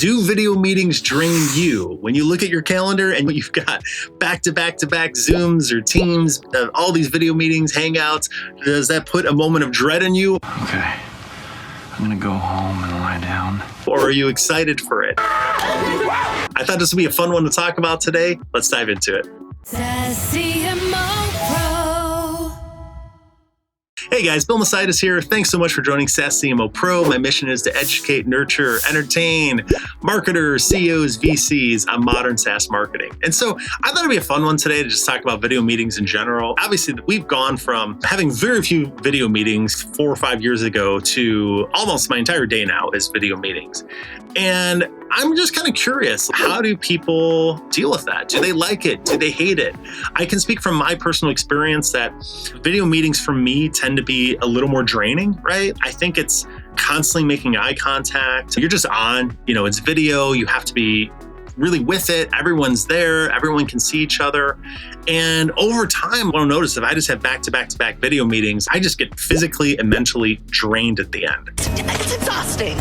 Do video meetings drain you? When you look at your calendar and you've got back-to-back-to-back Zooms or Teams, all these video meetings, Hangouts, does that put a moment of dread in you? Okay, I'm gonna go home and lie down. Or are you excited for it? I thought this would be a fun one to talk about today. Let's dive into it. Hey guys, Bill Masitis here. Thanks so much for joining SaaS CMO Pro. My mission is to educate, nurture, entertain marketers, CEOs, VCs on modern SaaS marketing. And so I thought it'd be a fun one today to just talk about video meetings in general. Obviously, we've gone from having very few video meetings 4 or 5 years ago to almost my entire day now is video meetings. And I'm just kind of curious, how do people deal with that? Do they like it? Do they hate it? I can speak from my personal experience that video meetings for me tend to be a little more draining, right? I think it's constantly making eye contact. You're just on, it's video. You have to be really with it. Everyone's there. Everyone can see each other. And over time, what I'll notice if I just have back-to-back-to-back video meetings, I just get physically and mentally drained at the end. It's exhausting.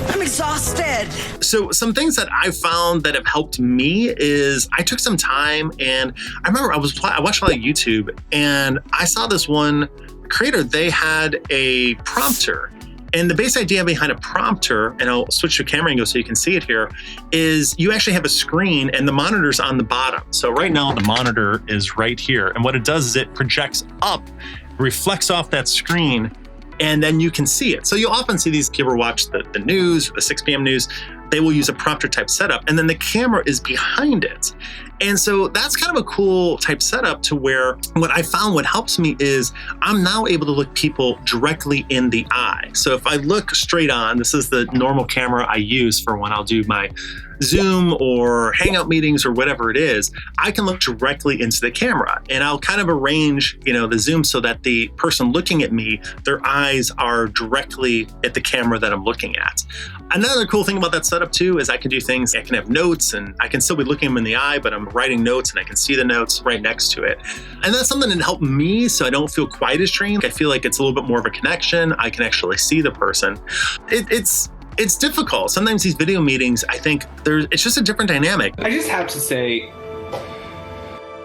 I'm exhausted. So some things that I found that have helped me is I took some time and I remember I watched a lot of YouTube and I saw this one creator, they had a prompter. And the base idea behind a prompter, and I'll switch to camera angle so you can see it here, is you actually have a screen and the monitor's on the bottom. So right now the monitor is right here. And what it does is it projects up, reflects off that screen, and then you can see it. So you'll often see these, if you ever watch the news or the 6 p.m. news, they will use a prompter type setup and then the camera is behind it. And so that's kind of a cool type setup to where what I found what helps me is I'm now able to look people directly in the eye. So if I look straight on, this is the normal camera I use for when I'll do my Zoom or Hangout meetings or whatever it is, I can look directly into the camera and I'll kind of arrange, the Zoom so that the person looking at me, their eyes are directly at the camera that I'm looking at. Another cool thing about that setup too is I can do things, I can have notes and I can still be looking them in the eye, but I'm writing notes and I can see the notes right next to it. And that's something that helped me so I don't feel quite as drained. I feel like it's a little bit more of a connection. I can actually see the person. It's difficult. Sometimes these video meetings, I think it's just a different dynamic. I just have to say,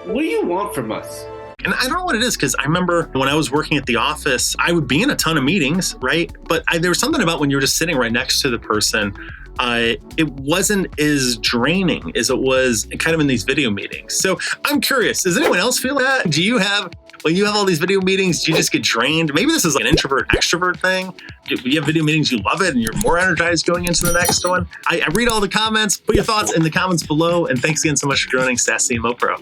what do you want from us? And I don't know what it is, because I remember when I was working at the office, I would be in a ton of meetings, right? But there was something about when you were just sitting right next to the person, it wasn't as draining as it was kind of in these video meetings. So I'm curious, does anyone else feel that? When you have all these video meetings, do you just get drained? Maybe this is like an introvert, extrovert thing. You have video meetings, you love it, and you're more energized going into the next one. I read all the comments. Put your thoughts in the comments below. And thanks again so much for joining SaaS CMO Pro.